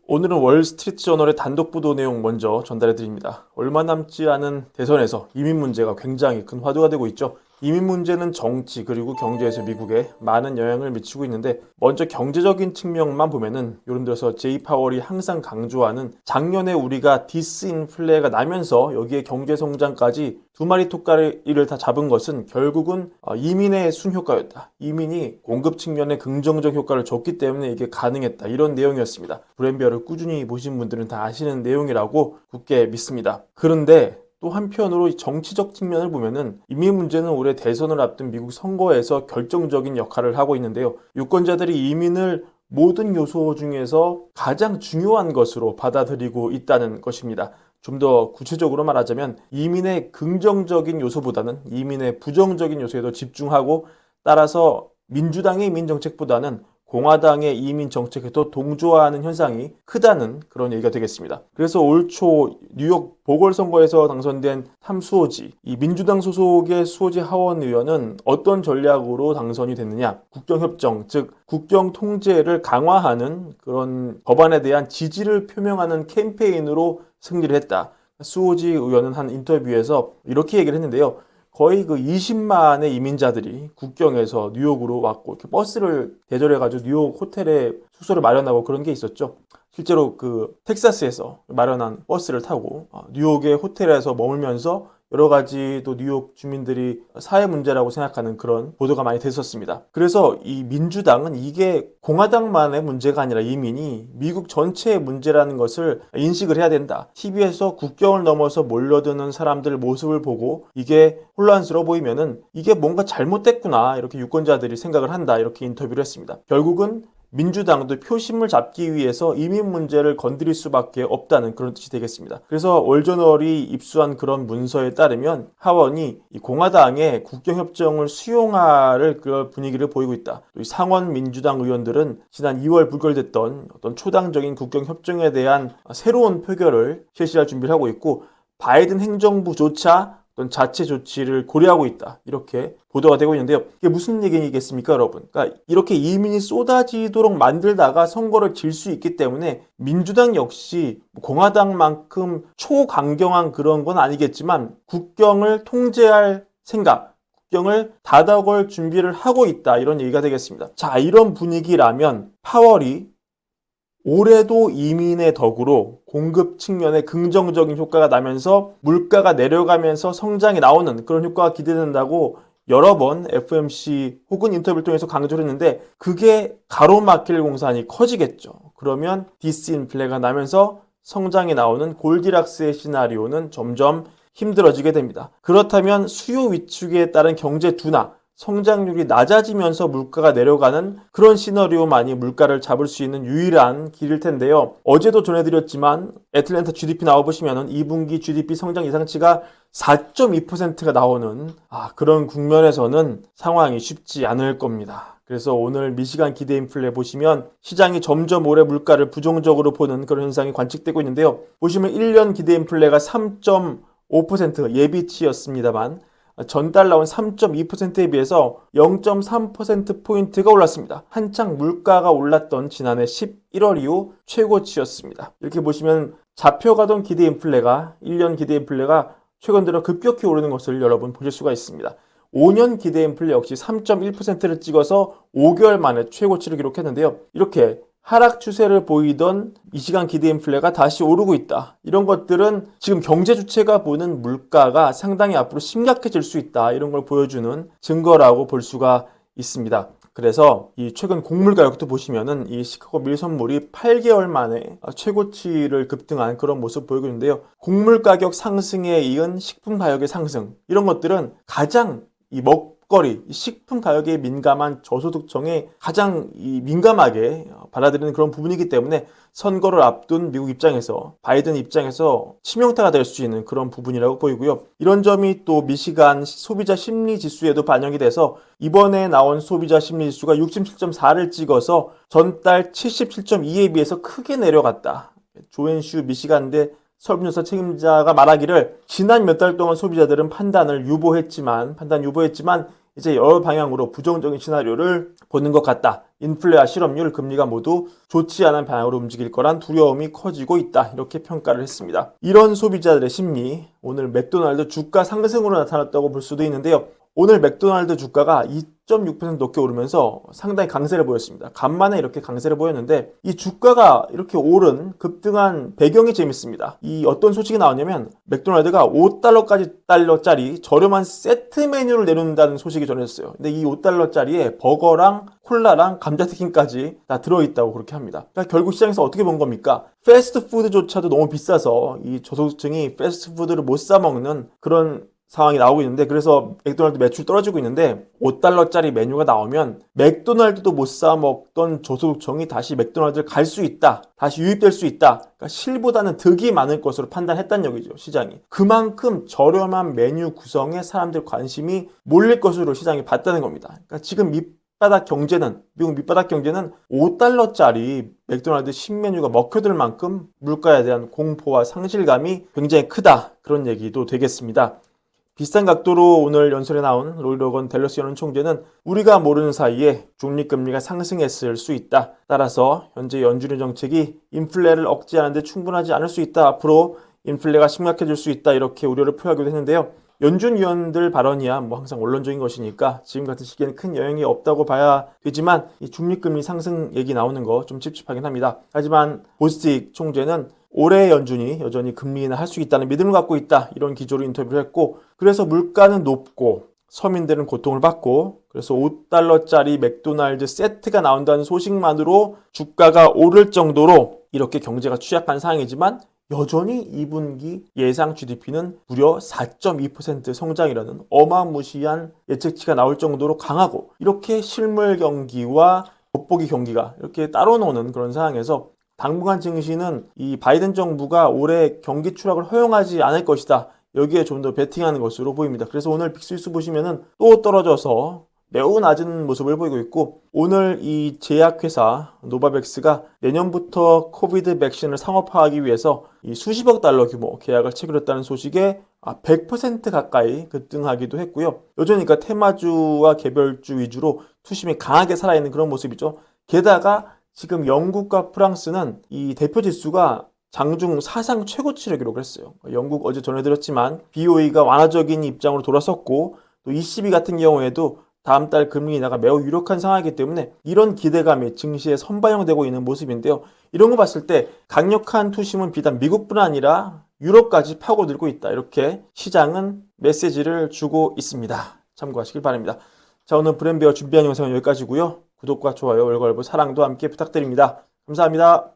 오늘은 월스트리트저널의 단독 보도 내용 먼저 전달해 드립니다. 얼마 남지 않은 대선에서 이민 문제가 굉장히 큰 화두가 되고 있죠. 이민 문제는 정치 그리고 경제에서 미국에 많은 영향을 미치고 있는데, 먼저 경제적인 측면만 보면은 요즘 들어서 제이 파월이 항상 강조하는 작년에 우리가 디스인플레가 나면서 여기에 경제 성장까지 두 마리 토끼를 다 잡은 것은 결국은 이민의 순효과였다. 이민이 공급 측면에 긍정적 효과를 줬기 때문에 이게 가능했다. 이런 내용이었습니다. 브랜비어를 꾸준히 보신 분들은 다 아시는 내용이라고 굳게 믿습니다. 그런데 또 한편으로 정치적 측면을 보면은 이민 문제는 올해 대선을 앞둔 미국 선거에서 결정적인 역할을 하고 있는데요. 유권자들이 이민을 모든 요소 중에서 가장 중요한 것으로 받아들이고 있다는 것입니다. 좀 더 구체적으로 말하자면 이민의 긍정적인 요소보다는 이민의 부정적인 요소에 더 집중하고, 따라서 민주당의 이민 정책보다는 공화당의 이민 정책에 더 동조하는 현상이 크다는 그런 얘기가 되겠습니다. 그래서 올 초 뉴욕 보궐선거에서 당선된 탐 수오지, 이 민주당 소속의 수오지 하원 의원은 어떤 전략으로 당선이 됐느냐, 국경협정, 즉 국경 통제를 강화하는 그런 법안에 대한 지지를 표명하는 캠페인으로 승리를 했다. 수오지 의원은 한 인터뷰에서 이렇게 얘기를 했는데요. 거의 그 20만의 이민자들이 국경에서 뉴욕으로 왔고, 이렇게 버스를 대절해가지고 뉴욕 호텔에 숙소를 마련하고 그런 게 있었죠. 실제로 그 텍사스에서 마련한 버스를 타고 뉴욕의 호텔에서 머물면서 여러 가지 또 뉴욕 주민들이 사회 문제라고 생각하는 그런 보도가 많이 됐었습니다. 그래서 이 민주당은 이게 공화당만의 문제가 아니라 이민이 미국 전체의 문제라는 것을 인식을 해야 된다. TV에서 국경을 넘어서 몰려드는 사람들 모습을 보고 이게 혼란스러워 보이면은 이게 뭔가 잘못됐구나, 이렇게 유권자들이 생각을 한다, 이렇게 인터뷰를 했습니다. 결국은 민주당도 표심을 잡기 위해서 이민 문제를 건드릴 수밖에 없다는 그런 뜻이 되겠습니다. 그래서 월저널이 입수한 그런 문서에 따르면 하원이 이 공화당의 국경협정을 수용할 그런 분위기를 보이고 있다. 또 이 상원 민주당 의원들은 지난 2월 불결됐던 어떤 초당적인 국경협정에 대한 새로운 표결을 실시할 준비를 하고 있고, 바이든 행정부조차 어떤 자체 조치를 고려하고 있다, 이렇게 보도가 되고 있는데요. 이게 무슨 얘기겠습니까, 여러분? 그러니까 이렇게 이민이 쏟아지도록 만들다가 선거를 질 수 있기 때문에 민주당 역시 공화당만큼 초강경한 그런 건 아니겠지만 국경을 통제할 생각, 국경을 닫아걸 준비를 하고 있다, 이런 얘기가 되겠습니다. 자, 이런 분위기라면 파월이 올해도 이민의 덕으로 공급 측면에 긍정적인 효과가 나면서 물가가 내려가면서 성장이 나오는 그런 효과가 기대된다고 여러 번 FMC 혹은 인터뷰를 통해서 강조를 했는데, 그게 가로막힐 공산이 커지겠죠. 그러면 디스인플레가 나면서 성장이 나오는 골디락스의 시나리오는 점점 힘들어지게 됩니다. 그렇다면 수요 위축에 따른 경제 둔화, 성장률이 낮아지면서 물가가 내려가는 그런 시나리오만이 물가를 잡을 수 있는 유일한 길일 텐데요. 어제도 전해드렸지만 애틀랜타 GDP 나와보시면 2분기 GDP 성장 예상치가 4.2%가 나오는 그런 국면에서는 상황이 쉽지 않을 겁니다. 그래서 오늘 미시간 기대 인플레 보시면 시장이 점점 올해 물가를 부정적으로 보는 그런 현상이 관측되고 있는데요. 보시면 1년 기대 인플레가 3.5% 예비치였습니다만 전달 나온 3.2%에 비해서 0.3%포인트가 올랐습니다. 한창 물가가 올랐던 지난해 11월 이후 최고치였습니다. 이렇게 보시면 잡혀가던 기대 인플레가 1년 기대 인플레가 최근 들어 급격히 오르는 것을 여러분 보실 수가 있습니다. 5년 기대 인플레 역시 3.1%를 찍어서 5개월 만에 최고치를 기록했는데요. 이렇게 하락 추세를 보이던 이 시간 기대 인플레가 다시 오르고 있다. 이런 것들은 지금 경제 주체가 보는 물가가 상당히 앞으로 심각해질 수 있다, 이런 걸 보여주는 증거라고 볼 수가 있습니다. 그래서 이 최근 곡물 가격도 보시면은 이 시카고 밀 선물이 8개월 만에 최고치를 급등한 그런 모습 보이고 있는데요. 곡물 가격 상승에 이은 식품 가격의 상승, 이런 것들은 가장 이 먹거리, 식품 가격에 민감한 저소득층에 가장 민감하게 받아들이는 그런 부분이기 때문에 선거를 앞둔 미국 입장에서, 바이든 입장에서 치명타가 될 수 있는 그런 부분이라고 보이고요. 이런 점이 또 미시간 소비자 심리 지수에도 반영이 돼서 이번에 나온 소비자 심리 지수가 67.4를 찍어서 전달 77.2에 비해서 크게 내려갔다. 조앤슈 미시간대 설문조사 책임자가 말하기를 지난 몇 달 동안 소비자들은 판단 유보했지만 이제 여러 방향으로 부정적인 시나리오를 보는 것 같다. 인플레와 실업률, 금리가 모두 좋지 않은 방향으로 움직일 거란 두려움이 커지고 있다. 이렇게 평가를 했습니다. 이런 소비자들의 심리, 오늘 맥도날드 주가 상승으로 나타났다고 볼 수도 있는데요. 오늘 맥도날드 주가가 2.6% 높게 오르면서 상당히 강세를 보였습니다. 간만에 이렇게 강세를 보였는데 이 주가가 이렇게 오른 급등한 배경이 재밌습니다. 이 어떤 소식이 나왔냐면 맥도날드가 5달러짜리 저렴한 세트 메뉴를 내놓는다는 소식이 전해졌어요. 근데 이 5달러짜리에 버거랑 콜라랑 감자튀김까지 다 들어있다고 그렇게 합니다. 그러니까 결국 시장에서 어떻게 본 겁니까? 패스트푸드조차도 너무 비싸서 이 저소득층이 패스트푸드를 못 사 먹는 그런 상황이 나오고 있는데, 그래서 맥도날드 매출 떨어지고 있는데 5달러짜리 메뉴가 나오면 맥도날드도 못 사 먹던 저소득층이 다시 맥도날드를 갈 수 있다, 다시 유입될 수 있다. 그러니까 실보다는 득이 많을 것으로 판단했다는 얘기죠, 시장이. 그만큼 저렴한 메뉴 구성에 사람들 관심이 몰릴 것으로 시장이 봤다는 겁니다. 그러니까 지금 미국 밑바닥 경제는 5달러짜리 맥도날드 신메뉴가 먹혀들 만큼 물가에 대한 공포와 상실감이 굉장히 크다, 그런 얘기도 되겠습니다. 비슷한 각도로 오늘 연설에 나온 로이 로건 댈러스 연은 총재는 우리가 모르는 사이에 중립금리가 상승했을 수 있다. 따라서 현재 연준의 정책이 인플레를 억제하는 데 충분하지 않을 수 있다. 앞으로 인플레가 심각해질 수 있다. 이렇게 우려를 표하기도 했는데요. 연준 위원들 발언이야 항상 원론적인 것이니까 지금 같은 시기에는 큰 영향이 없다고 봐야 되지만 이 중립금리 상승 얘기 나오는 거 좀 찝찝하긴 합니다. 하지만 보스틱 총재는 올해 연준이 여전히 금리 인하할 수 있다는 믿음을 갖고 있다, 이런 기조로 인터뷰를 했고, 그래서 물가는 높고 서민들은 고통을 받고, 그래서 5달러짜리 맥도날드 세트가 나온다는 소식만으로 주가가 오를 정도로 이렇게 경제가 취약한 상황이지만 여전히 2분기 예상 GDP는 무려 4.2% 성장이라는 어마무시한 예측치가 나올 정도로 강하고, 이렇게 실물 경기와 돋보기 경기가 이렇게 따로 노는 그런 상황에서 당분간 증시는 이 바이든 정부가 올해 경기 추락을 허용하지 않을 것이다, 여기에 좀 더 베팅하는 것으로 보입니다. 그래서 오늘 빅스위스 보시면은 또 떨어져서 매우 낮은 모습을 보이고 있고, 오늘 이 제약회사 노바백스가 내년부터 코비드 백신을 상업화하기 위해서 이 수십억 달러 규모 계약을 체결했다는 소식에 100% 가까이 급등하기도 했고요. 여전히 그러니까 테마주와 개별주 위주로 투심이 강하게 살아있는 그런 모습이죠. 게다가 지금 영국과 프랑스는 이 대표 지수가 장중 사상 최고치를 기록을 했어요. 영국 어제 전해드렸지만 BOE가 완화적인 입장으로 돌아섰고, 또 ECB 같은 경우에도 다음 달 금리 인하가 매우 유력한 상황이기 때문에 이런 기대감이 증시에 선반영되고 있는 모습인데요. 이런 거 봤을 때 강력한 투심은 비단 미국뿐 아니라 유럽까지 파고들고 있다, 이렇게 시장은 메시지를 주고 있습니다. 참고하시길 바랍니다. 자, 오늘 브랜비어 준비한 영상은 여기까지고요. 구독과 좋아요, 월걸부 사랑도 함께 부탁드립니다. 감사합니다.